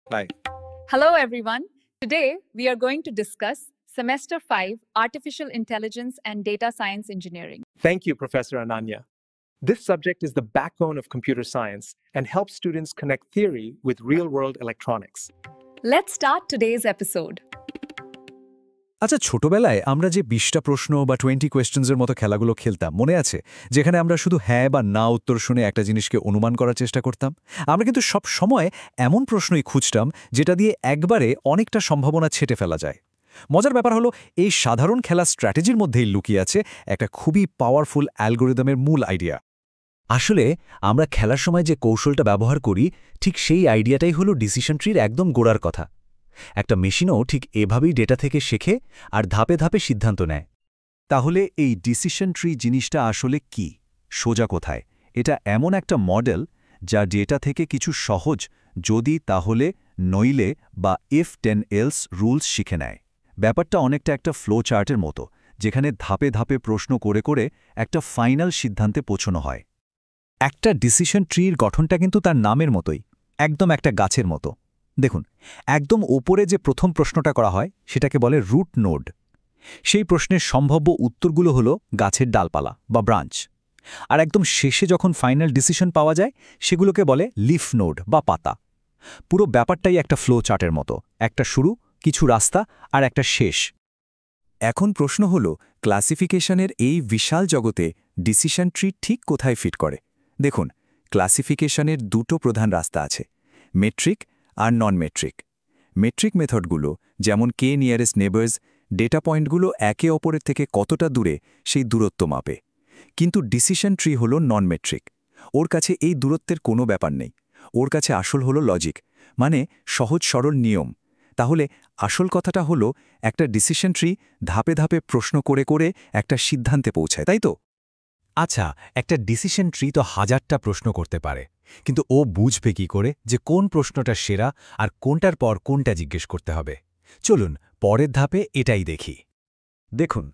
Bye. Hello, everyone. Today, we are going to discuss Semester 5, Artificial Intelligence and Data Science Engineering. Thank you, Professor Ananya. This subject is the backbone of computer science and helps students connect theory with real-world electronics. Let's start today's episode. আচ্ছা, ছোটবেলায় আমরা যে 20টা প্রশ্ন বা 20 কোয়েশ্চেন্সের মতো খেলাগুলো খেলতাম মনে আছে, যেখানে আমরা শুধু হ্যাঁ বা না উত্তর শুনে একটা জিনিসকে অনুমান করার চেষ্টা করতাম। আমরা কিন্তু সব সময় এমন প্রশ্নই খুঁজতাম যেটা দিয়ে একবারে অনেকটা সম্ভাবনা ছেটে ফেলা যায়। মজার ব্যাপার হলো, এই সাধারণ খেলার স্ট্র্যাটেজির মধ্যেই লুকিয়ে আছে একটা খুবই পাওয়ারফুল অ্যালগোরিদমের মূল আইডিয়া। আসলে আমরা খেলার সময় যে কৌশলটা ব্যবহার করি, ঠিক সেই আইডিয়াটাই হলো ডিসিশন ট্রির একদম গোড়ার কথা। একটা মেশিনও ঠিক এভাবেই ডেটা থেকে শেখে আর ধাপে ধাপে সিদ্ধান্ত নেয়। তাহলে এই ডিসিশন ট্রি জিনিসটা আসলে কি, সোজা কোথায়? এটা এমন একটা মডেল যা ডেটা থেকে কিছু সহজ যদি তাহলে নইলে বা ইফ টেন এলস রুলস শিখে নেয়। ব্যাপারটা অনেকটা একটা ফ্লো চার্টের মতো, যেখানে ধাপে ধাপে প্রশ্ন করে করে একটা ফাইনাল সিদ্ধান্তে পৌঁছানো হয়। একটা ডিসিশন ট্রির গঠনটা কিন্তু তার নামের মতোই, একদম একটা গাছের মতো। দেখুন, একদম ওপরে যে প্রথম প্রশ্নটা করা হয় সেটাকে বলে রুট নোড। সেই প্রশ্নের সম্ভাব্য উত্তরগুলো হলো গাছের ডালপালা বা ব্রাঞ্চ। আর একদম শেষে যখন ফাইনাল ডিসিশন পাওয়া যায় সেগুলোকে বলে লিফ নোড বা পাতা। পুরো ব্যাপারটাই একটা ফ্লো চার্টের মতো, একটা শুরু, কিছু রাস্তা আর একটা শেষ। এখন প্রশ্ন হল, ক্লাসিফিকেশনের এই বিশাল জগতে ডিসিশন ট্রি ঠিক কোথায় ফিট করে? দেখুন, ক্লাসিফিকেশনের দুটো প্রধান রাস্তা আছে, মেট্রিক আর নন মেট্রিক। মেট্রিক মেথডগুলো যেমন কে নিয়ারেস্ট নেবার্স, ডেটা পয়েন্টগুলো একে অপরের থেকে কতটা দূরে সেই দূরত্ব মাপে। কিন্তু ডিসিশন ট্রি হলো নন মেট্রিক। ওর কাছে এই দূরত্বের কোনো ব্যাপার নেই। ওর কাছে আসল হলো লজিক, মানে সহজ সরল নিয়ম। তাহলে আসল কথাটা হলো, একটা ডিসিশন ট্রি ধাপে ধাপে প্রশ্ন করে করে একটা সিদ্ধান্তে পৌঁছায়, তাই তো? আচ্ছা, একটা ডিসিশন ট্রি তো হাজারটা প্রশ্ন করতে পারে, কিন্তু ও বুঝবে কি করে যে কোন প্রশ্নটা সেরা আর কোনটার পর কোনটা জিজ্ঞেস করতে হবে? চলুন পরের ধাপে এটাই দেখি। দেখুন,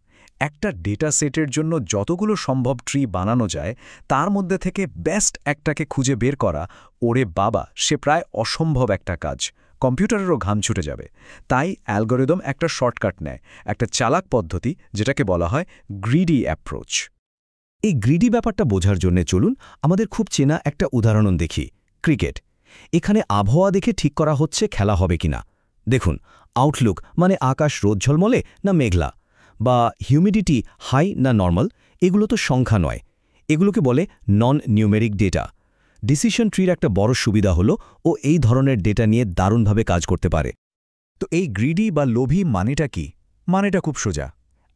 একটা ডেটা সেটের জন্য যতগুলো সম্ভব ট্রি বানানো যায় তার মধ্যে থেকে বেস্ট একটাকে খুঁজে বের করা, ওরে বাবা, সে প্রায় অসম্ভব একটা কাজ। কম্পিউটারেরও ঘাম ছুটে যাবে। তাই অ্যালগোরিদম একটা শর্টকাট নেয়, একটা চালাক পদ্ধতি, যেটাকে বলা হয় গ্রিডি অ্যাপ্রোচ। এই গ্রিডি ব্যাপারটা বোঝার জন্য চলুন আমাদের খুব চেনা একটা উদাহরণ দেখি, ক্রিকেট। এখানে আবহাওয়া দেখে ঠিক করা হচ্ছে খেলা হবে কিনা। দেখুন, আউটলুক মানে আকাশ রোদ ঝলমলে না মেঘলা, বা হিউমিডিটি হাই না নর্মাল, এগুলো তো সংখ্যা নয়, এগুলোকে বলে নন নিউমেরিক ডেটা। ডিসিশন ট্রির একটা বড় সুবিধা হলো ও এই ধরনের ডেটা নিয়ে দারুণভাবে কাজ করতে পারে। তো এই গ্রিডি বা লোভী মানেটা কি? মানেটা খুব সোজা,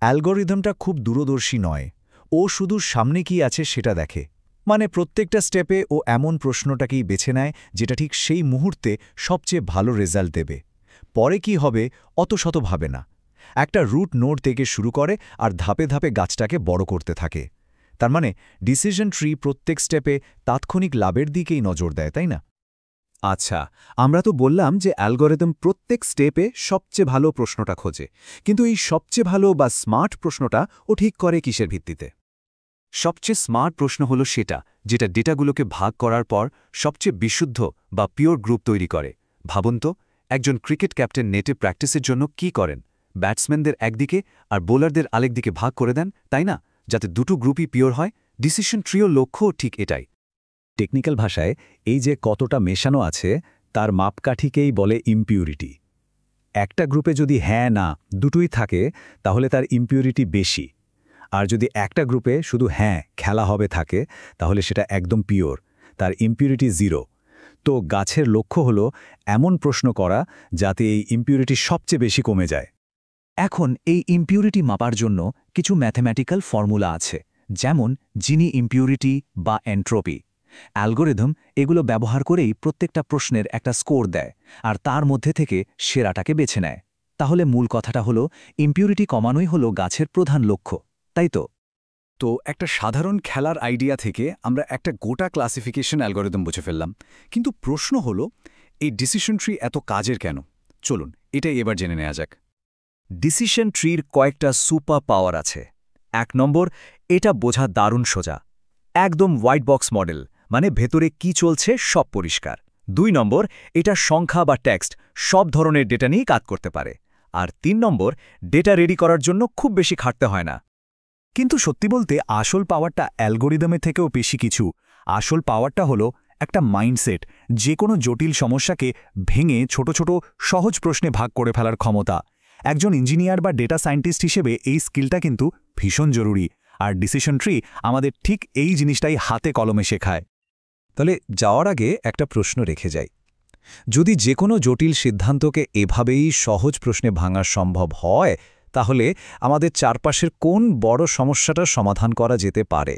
অ্যালগোরিদমটা খুব দূরদর্শী নয়, ও শুধু সামনে কি আছে সেটা দেখে। মানে প্রত্যেকটা স্টেপে ও এমন প্রশ্নটাকেই বেছে নেয় যেটা ঠিক সেই মুহূর্তে সবচেয়ে ভালো রেজাল্ট দেবে। পরে কি হবে অত শত ভাবে না, একটা রুট নোড থেকে শুরু করে আর ধাপে ধাপে গাছটাকে বড় করতে থাকে। তার মানে ডিসিশন ট্রি প্রত্যেক স্টেপে তাৎক্ষণিক লাভের দিকেই নজর দেয়, তাই না? আচ্ছা, আমরা তো বললাম যে অ্যালগোরিদম প্রত্যেক স্টেপে সবচেয়ে ভালো প্রশ্নটা খোঁজে, কিন্তু এই সবচেয়ে ভালো বা স্মার্ট প্রশ্নটা ও ঠিক করে কিসের ভিত্তিতে? সবচেয়ে স্মার্ট প্রশ্ন হলো সেটা যেটা ডেটাগুলোকে ভাগ করার পর সবচেয়ে বিশুদ্ধ বা পিওর গ্রুপ তৈরি করে। ভাবুন তো, একজন ক্রিকেট ক্যাপ্টেন নেটে প্র্যাকটিসের জন্য কি করেন? ব্যাটসম্যানদের একদিকে আর বোলারদের আরেক দিকে ভাগ করে দেন, তাই না? যাতে দুটো গ্রুপই পিওর হয়। ডিসিশন ট্রিও লক্ষ্যও ঠিক এটাই। টেকনিক্যাল ভাষায় এই যে কতটা মেশানো আছে তার মাপকাঠিকেই বলে ইমপিউরিটি। একটা গ্রুপে যদি হ্যাঁ না দুটোই থাকে তাহলে তার ইমপিউরিটি বেশি, আর যদি একটা গ্রুপে শুধু হ্যাঁ খেলা হবে থাকে তাহলে সেটা একদম পিওর, তার ইমপিউরিটি 0। তো গাছের লক্ষ্য হলো এমন প্রশ্ন করা যাতে এই ইমপিউরিটি সবচেয়ে বেশি কমে যায়। এখন এই ইমপিউরিটি মাপার জন্য কিছু ম্যাথমেটিক্যাল ফর্মুলা আছে, যেমন জিনি ইমপিউরিটি বা এন্ট্রপি। অ্যালগোরিদম এগুলো ব্যবহার করেই প্রত্যেকটা প্রশ্নের একটা স্কোর দেয় আর তার মধ্যে থেকে সেরাটাকে বেছে নেয়। তাহলে মূল কথাটা হলো, ইমপিউরিটি কমানোই হলো গাছের প্রধান লক্ষ্য, তাই তো? তো একটা সাধারণ খেলার আইডিয়া থেকে আমরা একটা গোটা ক্লাসিফিকেশন অ্যালগোরিদম বুঝে ফেললাম, কিন্তু প্রশ্ন হলো, এই ডিসিশন ট্রি এত কাজের কেন? চলুন এটাই এবার জেনে নেওয়া যাক। ডিসিশন ট্রির কয়েকটা সুপার পাওয়ার আছে। 1 নম্বর, এটা বোঝা দারুণ সোজা, একদম হোয়াইট বক্স মডেল, মানে ভেতরে কি চলছে সব পরিষ্কার। 2 নম্বর, এটা সংখ্যা বা টেক্সট সব ধরনের ডেটা নিয়ে কাজ করতে পারে। আর 3 নম্বর, ডেটা রেডি করার জন্য খুব বেশি খাটতে হয় না। কিন্তু সত্যি বলতে আসল পাওয়ারটা অ্যালগোরিদমের থেকেও বেশি কিছু। আসল পাওয়ারটা হলো একটা মাইন্ডসেট, যে কোনো জটিল সমস্যাকে ভেঙে ছোট ছোট সহজ প্রশ্নে ভাগ করে ফেলার ক্ষমতা। একজন ইঞ্জিনিয়ার বা ডেটা সায়েন্টিস্ট হিসেবে এই স্কিলটা কিন্তু ভীষণ জরুরি। আর ডিসিশন ট্রি আমাদের ঠিক এই জিনিসটাই হাতে কলমে শেখায়। তাহলে যাওয়ার আগে একটা প্রশ্ন রেখে যাই। যদি যে কোনো জটিল সিদ্ধান্তকে এভাবেই সহজ প্রশ্নে ভাঙা সম্ভব হয়, তাহলে আমাদের চারপাশের কোন বড় সমস্যাটার সমাধান করা যেতে পারে?